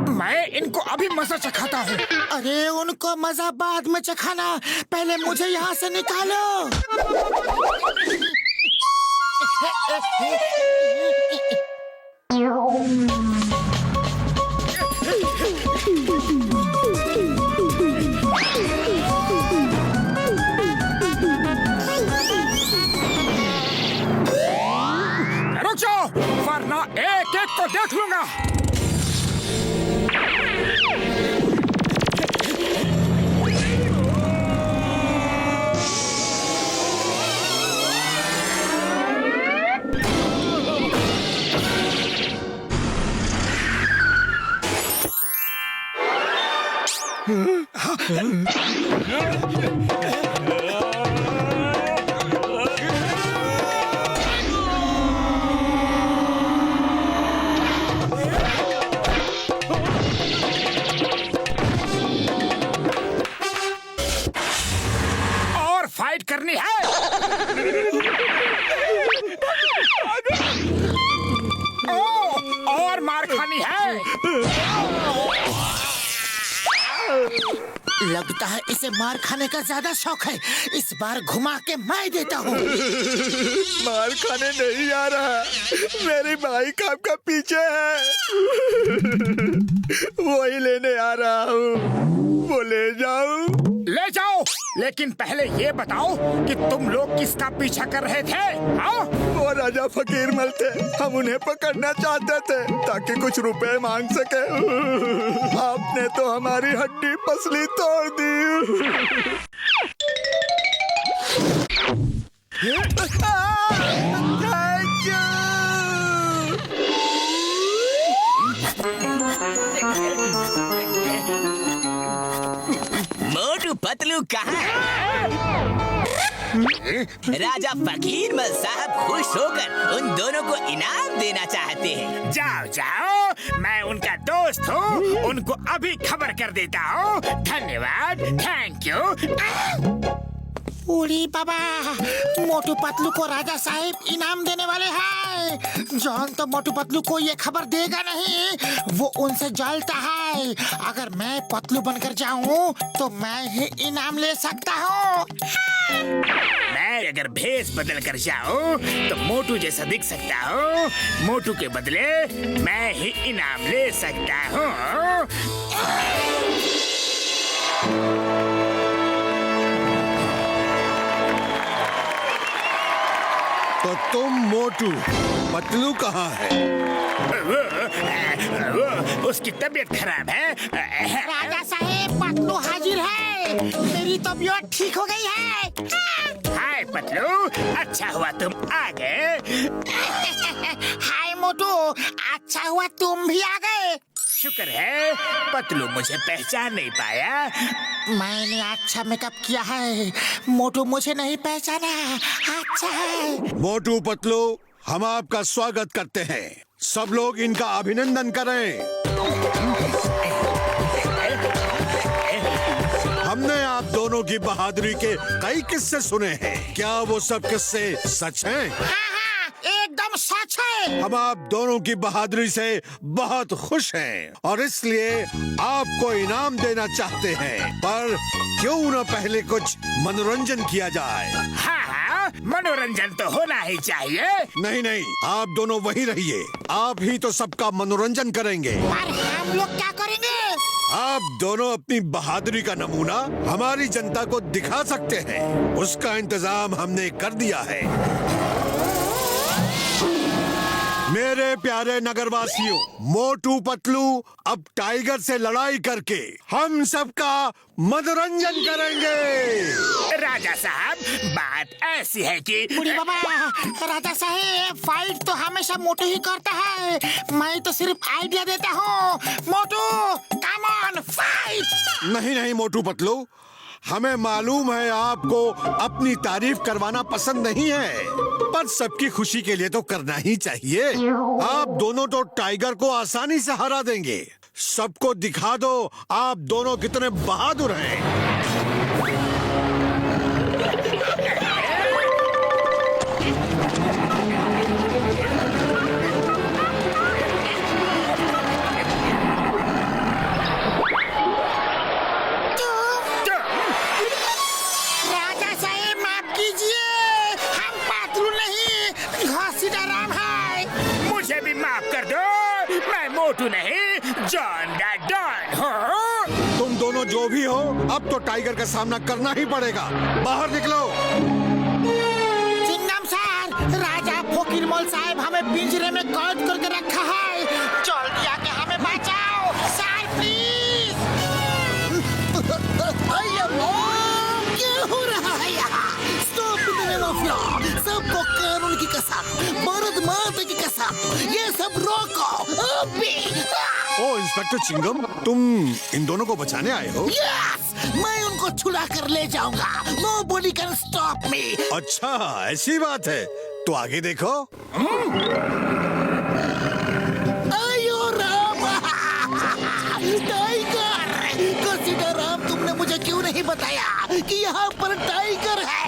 मैं इनको अभी मजा चखाता हूँ। अरे उनको मजा बाद में चखाना, पहले मुझे यहाँ से निकालो। रुक जाओ, वरना एक एक को देख लूंगा। और फाइट करनी है। और मार खानी है। लगता है इसे मार खाने का ज्यादा शौक है। इस बार घुमा के मैं देता हूँ। मार खाने नहीं आ रहा, मेरी बाइक आपका पीछे है। वही लेने आ रहा हूँ, वो ले जाऊं? ले जाओ, लेकिन पहले ये बताओ कि तुम लोग किसका पीछा कर रहे थे? हाँ? वो राजा फकीर मल थे, हम उन्हें पकड़ना चाहते थे ताकि कुछ रुपए मांग सके। आपने तो हमारी हड्डी पसली तोड़ दी। Thank you. मोटू पतलू कहाँ है? राजा फकीर मल साहब खुश होकर उन दोनों को इनाम देना चाहते हैं। जाओ जाओ, मैं उनका दोस्त हूँ, उनको अभी खबर कर देता हूँ। धन्यवाद, थैंक यू। उड़ी बाबा, मोटू पतलू को राजा साहब इनाम देने वाले हैं। जॉन तो मोटू पतलू को ये खबर देगा नहीं, वो उनसे जलता है। अगर मैं पतलू बनकर जाऊं तो मैं ही इनाम ले सकता हूँ। मैं अगर भेष बदल कर जाऊं तो मोटू जैसा दिख सकता हूँ। मोटू के बदले मैं ही इनाम ले सकता हूँ। तो तुम मोटू, पतलू कहाँ है? वो उसकी तबीयत खराब है। राजा साहब, पतलू हाजिर है। मेरी तबीयत ठीक हो गई है। हाय पतलू, अच्छा हुआ तुम आ गए। हाय मोटू, अच्छा हुआ तुम भी आ गए। शुक्र है पतलू मुझे पहचान नहीं पाया। मैंने अच्छा मेकअप किया है, मोटू मुझे नहीं पहचाना। अच्छा है। मोटू पतलू, हम आपका स्वागत करते हैं। सब लोग इनका अभिनंदन करें। हमने आप दोनों की बहादुरी के कई किस्से सुने हैं। क्या वो सब किस्से सच हैं? हाँ, एकदम सच है। हम आप दोनों की बहादुरी से बहुत खुश हैं और इसलिए आपको इनाम देना चाहते हैं। पर क्यों न पहले कुछ मनोरंजन किया जाए? हाँ, मनोरंजन तो होना ही चाहिए। नहीं नहीं, आप दोनों वहीं रहिए। आप ही तो सबका मनोरंजन करेंगे। पर हम लोग क्या करेंगे? आप दोनों अपनी बहादुरी का नमूना हमारी जनता को दिखा सकते हैं। उसका इंतजाम हमने कर दिया है। मेरे प्यारे नगरवासियों, मोटू पतलू अब टाइगर से लड़ाई करके हम सबका मनोरंजन करेंगे। राजा साहब, बात ऐसी है कि बुढ़ी बाबा, राजा साहब फाइट तो हमेशा मोटू ही करता है। मैं तो सिर्फ आइडिया देता हूँ। मोटू, कम ऑन फाइट। नहीं नहीं मोटू पतलू, हमें मालूम है आपको अपनी तारीफ करवाना पसंद नहीं है, पर सबकी खुशी के लिए तो करना ही चाहिए। आप दोनों तो टाइगर को आसानी से हरा देंगे। सबको दिखा दो आप दोनों कितने बहादुर हैं। राजा साहेब माफ कीजिए, हम पातलू नहीं घसीटाराम है। मुझे भी माफ कर दो, मैं मोटू नहीं जॉन द डॉन हूँ। तुम दोनों जो भी हो, अब तो टाइगर का सामना करना ही पड़ेगा। बाहर निकलो। चिंगम सर, राजा फकीरमल साहब हमें पिंजरे में कैद करके रखा है। जल्दी आके हमें बचाओ सर, प्लीज। क्या हो रहा है यहाँ? Stop the name of law. सबको कानून की कसम, भारत माता की कसम, ये सब रोको अभी। ओ इंस्पेक्टर चिंगम, तुम इन दोनों को बचाने आए हो? यस, मैं उनको छुड़ा कर ले जाऊंगा। Nobody can stop me. अच्छा, ऐसी बात है तो आगे देखो। आयो राम, टाइगर। घसीटाराम, तुमने मुझे क्यों नहीं बताया कि यहाँ पर टाइगर है?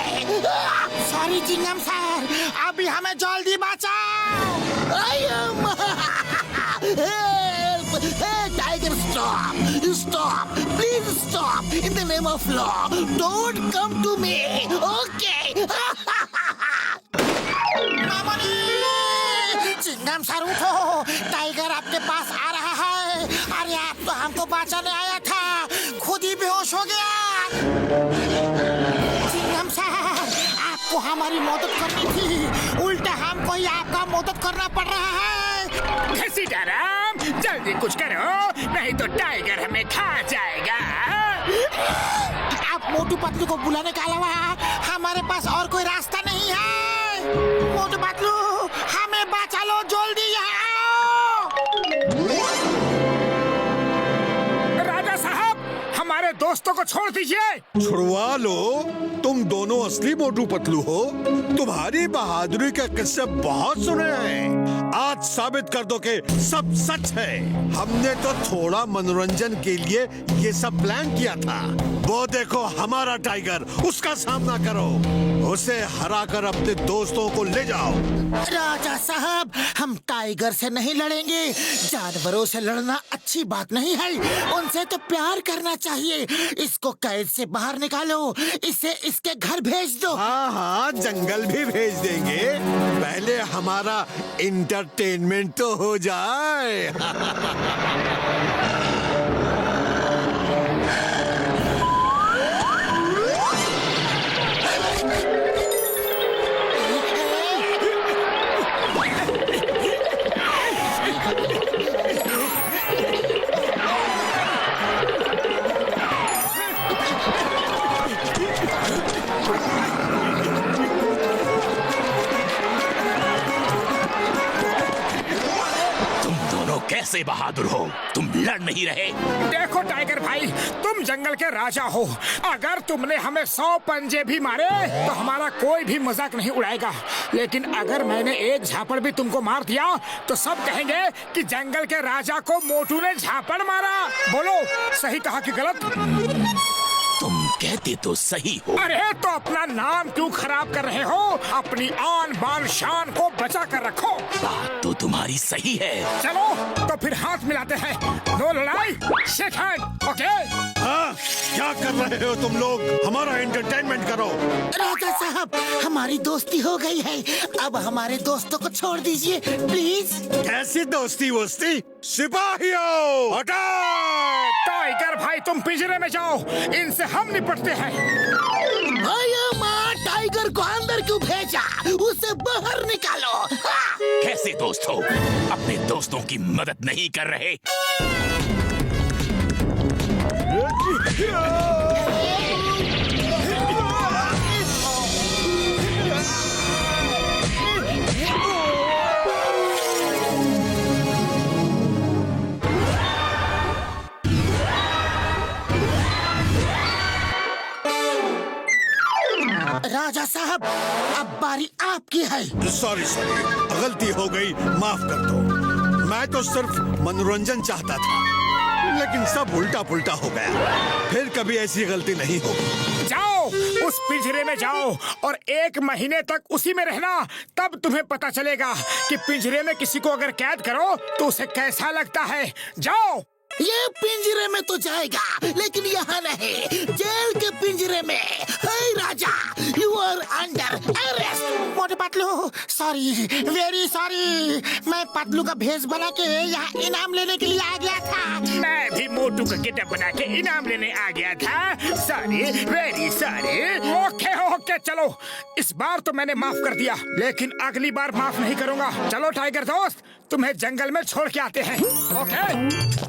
सॉरी चिंगम सर, अभी हमें जल्दी बचाओ। आयो Hey, Tiger, stop! Stop! Please stop! In the name of law, don't come to me. Okay? मामनी! चिंगम सर उठो, टाइगर आपके पास आ रहा है। अरे आप तो हमको बचाने आया था, खुद ही बेहोश हो गया। चिंगम सर, आपको हमारी मदद करनी थी, उल्टा हमको ही आपका मदद करना पड़ रहा है। घसीटाराम, जल्दी कुछ करो, नहीं तो टाइगर हमें खा जाएगा। आप मोटू पतलू को बुलाने के अलावा हमारे पास और कोई रास्ता नहीं है। मोटू पतलू, हमें बचा लो, जल्दी यहाँ आओ। राजा साहब, हमारे दोस्तों को छोड़ दीजिए। छुड़वा लो। तुम दोनों असली मोटू पतलू हो। तुम्हारी बहादुरी के किस्से बहुत सुने हैं। आज साबित कर दो कि सब सच है। हमने तो थोड़ा मनोरंजन के लिए ये सब प्लान किया था। वो देखो हमारा टाइगर, उसका सामना करो, उसे हराकर अपने दोस्तों को ले जाओ। राजा साहब, हम टाइगर से नहीं लड़ेंगे। जानवरों से लड़ना अच्छी बात नहीं है, उनसे तो प्यार करना चाहिए। इसको कैद से बाहर निकालो, इसे इसके घर भेज दो। हाँ हाँ, जंगल भी भेज देंगे। पहले हमारा इंटरटेनमेंट तो हो जाए। कैसे बहादुर हो, तुम लड़ नहीं रहे? देखो टाइगर भाई, तुम जंगल के राजा हो। अगर तुमने हमें 100 पंजे भी मारे तो हमारा कोई भी मजाक नहीं उड़ाएगा। लेकिन अगर मैंने एक झापड़ भी तुमको मार दिया तो सब कहेंगे कि जंगल के राजा को मोटू ने झापड़ मारा। बोलो, सही कहा कि गलत? तुम कहते तो सही हो। अरे तो अपना नाम क्यों खराब कर रहे हो? अपनी आन बान शान को बचा कर रखो। बात तो तुम्हारी सही है। चलो तो फिर हाथ मिलाते हैं। नो लड़ाई, शेक हैंड, ओके? हाँ, क्या कर रहे हो तुम लोग? हमारा एंटरटेनमेंट करो। राजा साहब, हमारी दोस्ती हो गई है, अब हमारे दोस्तों को छोड़ दीजिए प्लीज। कैसी दोस्ती वोस्ती? सिपाहियों, अटैक! टाइगर भाई, तुम पिंजरे में जाओ, इनसे हम निपटते हैं। माँ, टाइगर को अंदर क्यों भेजा? उसे बाहर निकालो। हाँ। कैसे दोस्त हो, अपने दोस्तों की मदद नहीं कर रहे? राजा साहब, अब बारी आपकी है। सॉरी, गलती हो गई, माफ कर दो। मैं तो सिर्फ मनोरंजन चाहता था। लेकिन सब उल्टा पुल्टा हो गया। फिर कभी ऐसी गलती नहीं होगी। जाओ उस पिंजरे में जाओ और 1 महीने तक उसी में रहना। तब तुम्हें पता चलेगा कि पिंजरे में किसी को अगर कैद करो तो उसे कैसा लगता है। जाओ। ये पिंजरे में तो जाएगा, लेकिन यहाँ नहीं, जेल के पिंजरे में। हे राजा, यू आर अंडर अरेस्ट। मोटे पतलू, सॉरी, वेरी सॉरी। मैं पतलू का भेष बना के यहाँ इनाम लेने के लिए आ गया था। मैं भी मोटू का गेटअप बना के इनाम लेने आ गया था। Sorry, very sorry. Okay okay, चलो इस बार तो मैंने माफ कर दिया, लेकिन अगली बार माफ नहीं करूँगा। चलो टाइगर दोस्त, तुम्हें जंगल में छोड़ के आते हैं। ओके।